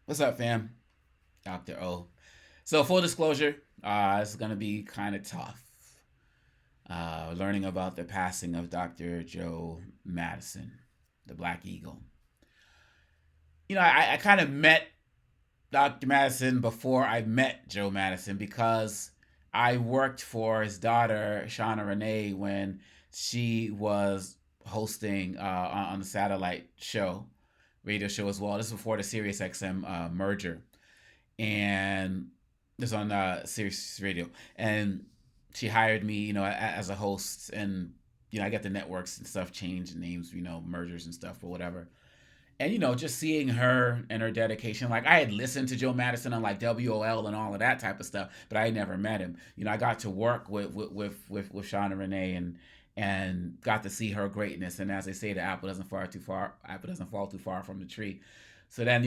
What's up, fam? Dr. O. So, full disclosure, it's going to be kind of tough. Learning about the passing of Dr. Joe Madison, the Black Eagle. I kind of met Dr. Madison before I met Joe Madison because I worked for his daughter, Shauna Renee, when she was hosting on the satellite show, radio show as well. This is before the Sirius XM merger. And this on Sirius Radio, and she hired me, as a host, and I got the networks and stuff change names, mergers and stuff or whatever. And just seeing her and her dedication, like I had listened to Joe Madison on like WOL and all of that type of stuff, but I had never met him. I got to work with Shauna Renee and got to see her greatness. And as they say, the apple doesn't fall too far from the tree. So then,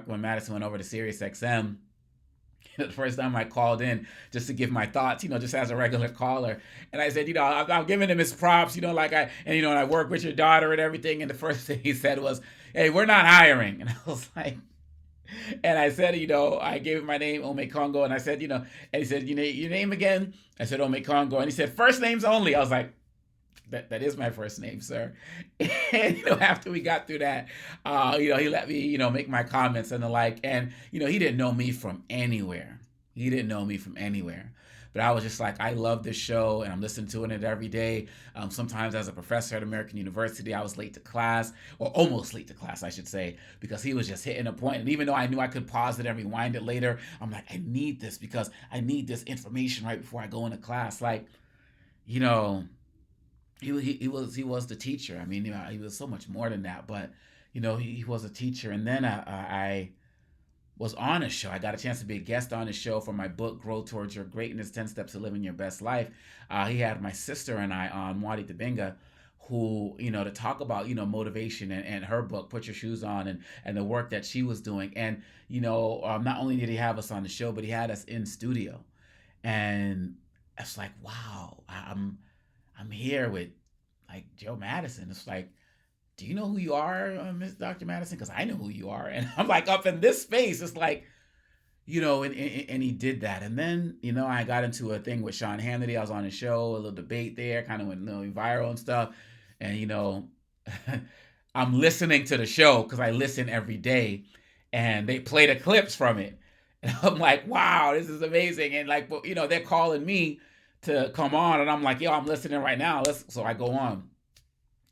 when Madison went over to Sirius XM, the first time I called in just to give my thoughts, just as a regular caller. And I said, I'm giving him his props, and I work with your daughter and everything. And the first thing he said was, hey, we're not hiring. And I was like, and I said, I gave him my name, Omékongo. And I said, and he said, your name again? I said, Omékongo. And he said, first names only. I was like, that is my first name, sir. And after we got through that, he let me, make my comments and the like. And he didn't know me from anywhere. He didn't know me from anywhere. But I was just like, I love this show, and I'm listening to it every day. Sometimes as a professor at American University, I was late to class, or almost late to class, I should say, because he was just hitting a point. And even though I knew I could pause it and rewind it later, I'm like, I need this because I need this information right before I go into class. Like, you know, he was the teacher. I mean, he was so much more than that. But he was a teacher. And then I was on a show. I got a chance to be a guest on his show for my book, Grow Towards Your Greatness: 10 Steps to Living Your Best Life. He had my sister and I on, Omékongo Dibinga, who to talk about motivation and her book, Put Your Shoes On, and the work that she was doing. And not only did he have us on the show, but he had us in studio. And it's like, wow, I'm here with like Joe Madison. It's like, do you know who you are, Miss Dr. Madison? Because I know who you are, and I'm like up in this space. It's like, and he did that, and then I got into a thing with Sean Hannity. I was on his show, a little debate there, kind of went viral and stuff, and I'm listening to the show because I listen every day, and they play the clips from it, and I'm like, wow, this is amazing, and like, they're calling me to come on, and I'm like, yo, I'm listening right now. So I go on,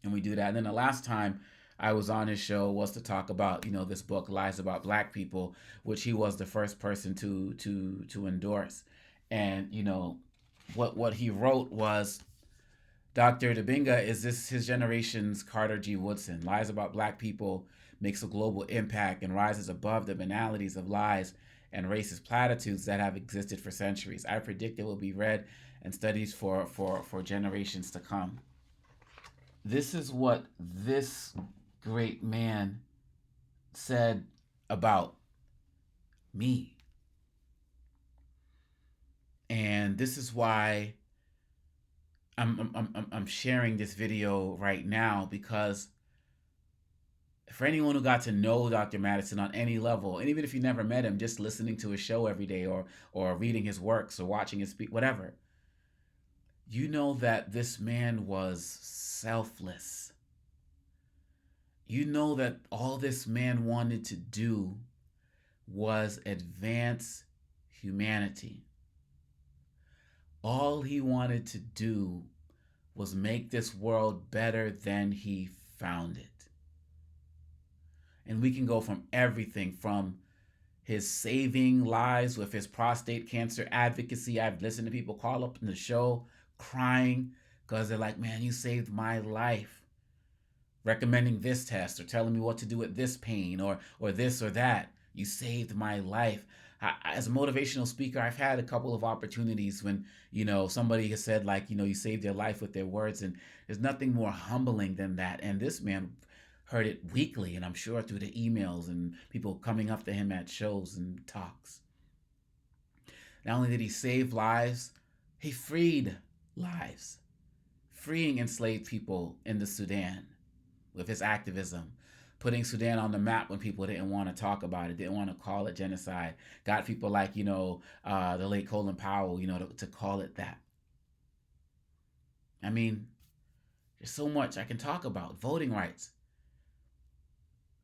and we do that. And then the last time I was on his show was to talk about this book, Lies About Black People, which he was the first person to endorse. And what he wrote was, Dr. Dibinga is this his generation's Carter G. Woodson. Lies About Black People makes a global impact and rises above the banalities of lies and racist platitudes that have existed for centuries. I predict it will be read and studied for generations to come. This is what this great man said about me. And this is why I'm sharing this video right now, because for anyone who got to know Dr. Madison on any level, and even if you never met him, just listening to his show every day, or reading his works or watching his speak, whatever, you know that this man was selfless. You know that all this man wanted to do was advance humanity. All he wanted to do was make this world better than he found it. And we can go from everything from his saving lives with his prostate cancer advocacy. I've listened to people call up in the show crying because they're like, man, you saved my life. Recommending this test or telling me what to do with this pain or this or that. You saved my life. As a motivational speaker, I've had a couple of opportunities when somebody has said, like, you saved their life with their words, and there's nothing more humbling than that. And this man heard it weekly, and I'm sure through the emails and people coming up to him at shows and talks. Not only did he save lives, he freed lives, freeing enslaved people in the Sudan with his activism, putting Sudan on the map when people didn't want to talk about it, didn't want to call it genocide. Got people like, the late Colin Powell, to call it that. I mean, there's so much I can talk about. Voting rights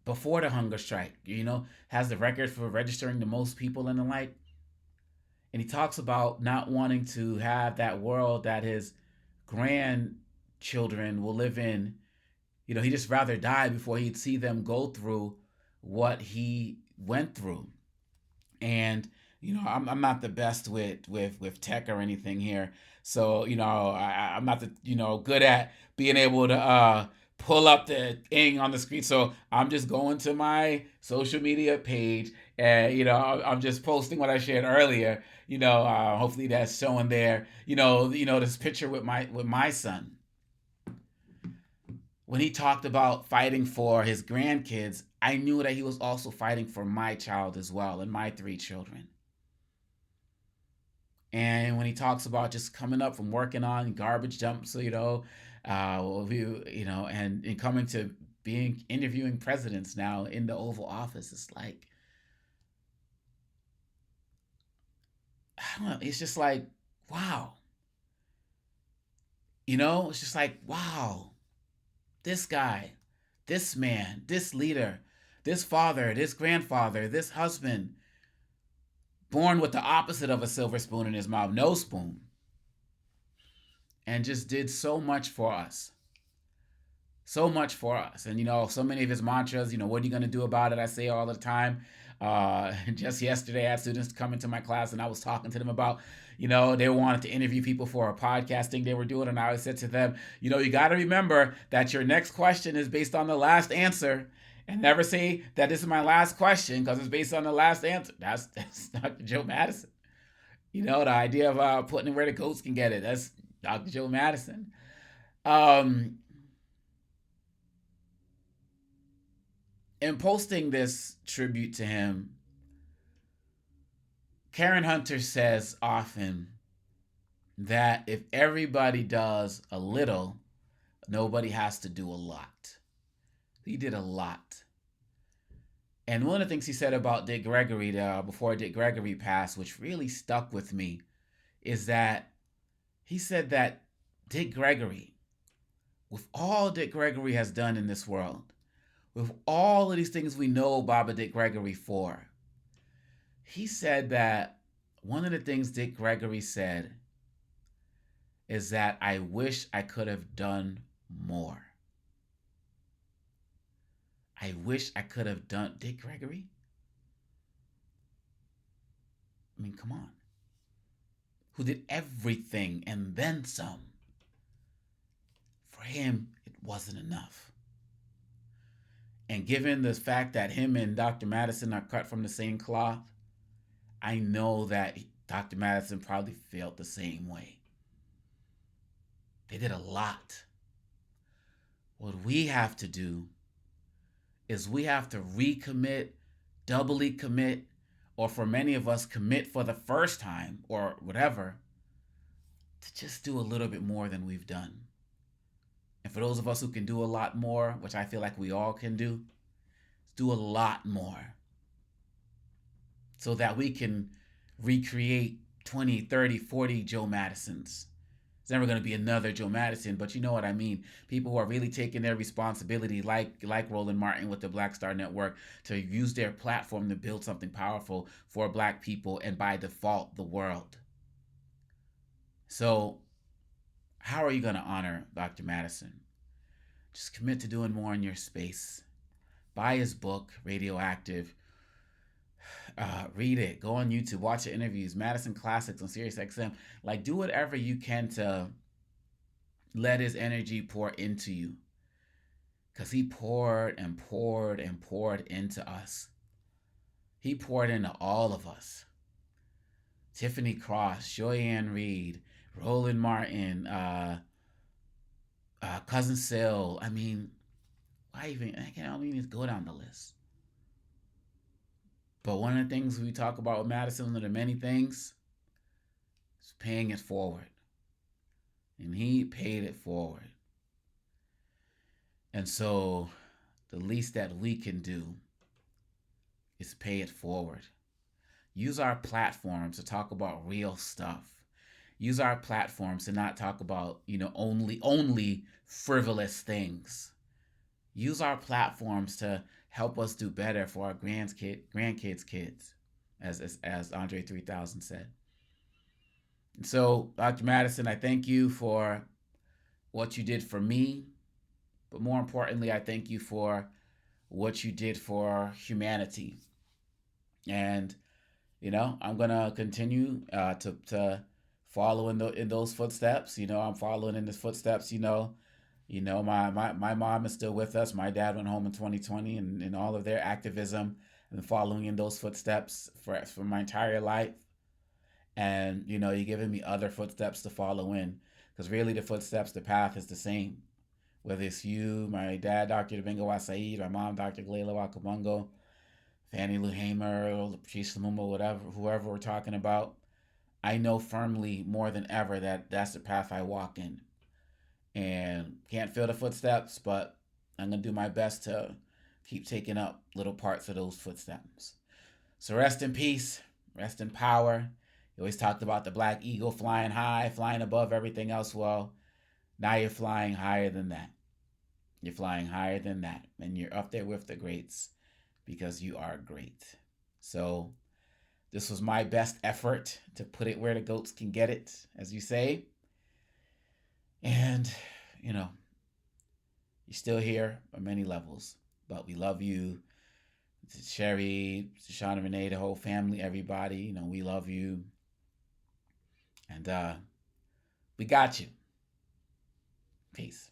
before the hunger strike, has the record for registering the most people and the like. And he talks about not wanting to have that world that his grandchildren will live in. He just rather die before he'd see them go through what he went through. And I'm not the best with tech or anything here, so I'm not the good at being able to pull up the thing on the screen. So I'm just going to my social media page, and I'm just posting what I shared earlier. Hopefully that's showing there. This picture with my son when he talked about fighting for his grandkids. I knew that he was also fighting for my child as well, and my three children. And when he talks about just coming up from working on garbage dumps, and coming to being interviewing presidents now in the Oval Office, it's like, I don't know, it's just like, wow. It's just like, wow, this guy, this man, this leader, this father, this grandfather, this husband, born with the opposite of a silver spoon in his mouth, no spoon, and just did so much for us. So much for us. And, so many of his mantras, what are you going to do about it? I say all the time. Just yesterday, I had students come into my class and I was talking to them about, they wanted to interview people for a podcasting they were doing. And I said to them, you got to remember that your next question is based on the last answer. And never say that this is my last question because it's based on the last answer. That's Dr. Joe Madison. The idea of putting it where the goats can get it. That's Dr. Joe Madison. In posting this tribute to him, Karen Hunter says often that if everybody does a little, nobody has to do a lot. He did a lot. And one of the things he said about Dick Gregory before Dick Gregory passed, which really stuck with me, is that he said that Dick Gregory, with all Dick Gregory has done in this world, with all of these things we know Baba Dick Gregory for, he said that one of the things Dick Gregory said is that I wish I could have done more. I wish I could have done. Dick Gregory? I mean, come on. Who did everything and then some. For him, it wasn't enough. And given the fact that him and Dr. Madison are cut from the same cloth, I know that Dr. Madison probably felt the same way. They did a lot. What we have to do is we have to recommit, doubly commit, or for many of us, commit for the first time or whatever, to just do a little bit more than we've done. And for those of us who can do a lot more, which I feel like we all can do a lot more so that we can recreate 20, 30, 40 Joe Madisons. It's never going to be another Joe Madison, but you know what I mean. People who are really taking their responsibility, like Roland Martin with the Black Star Network, to use their platform to build something powerful for Black people and by default, the world. So, how are you going to honor Dr. Madison? Just commit to doing more in your space. Buy his book, Radioactive. Read it. Go on YouTube. Watch the interviews. Madison Classics on SiriusXM. Like, do whatever you can to let his energy pour into you. Because he poured and poured and poured into us. He poured into all of us. Tiffany Cross, Joyanne Reed, Roland Martin, Cousin Sil. I mean, I don't even go down the list. But one of the things we talk about with Madison, one of the many things, is paying it forward. And he paid it forward. And so the least that we can do is pay it forward. Use our platforms to talk about real stuff. Use our platforms to not talk about, only frivolous things. Use our platforms to help us do better for our grandkids' kids, as Andre 3000 said. And so, Dr. Madison, I thank you for what you did for me, but more importantly, I thank you for what you did for humanity. And I'm gonna continue to follow in those footsteps. I'm following in his footsteps. My mom is still with us. My dad went home in 2020, and in all of their activism, and following in those footsteps for my entire life. And you're giving me other footsteps to follow in, because really the path is the same. Whether it's you, my dad, Dr. Dibinga Wasaid, my mom, Dr. Glayla Wakamungo, Fannie Lou Hamer, Patrice Lumumba, whatever, whoever we're talking about, I know firmly more than ever that that's the path I walk in. And can't feel the footsteps, but I'm going to do my best to keep taking up little parts of those footsteps. So rest in peace, rest in power. You always talked about the black eagle flying high, flying above everything else. Well, now you're flying higher than that. You're flying higher than that. And you're up there with the greats because you are great. So this was my best effort to put it where the goats can get it, as you say. And, you're still here on many levels. But we love you. To Sherry, to Shauna Renee, the whole family, everybody. We love you. And we got you. Peace.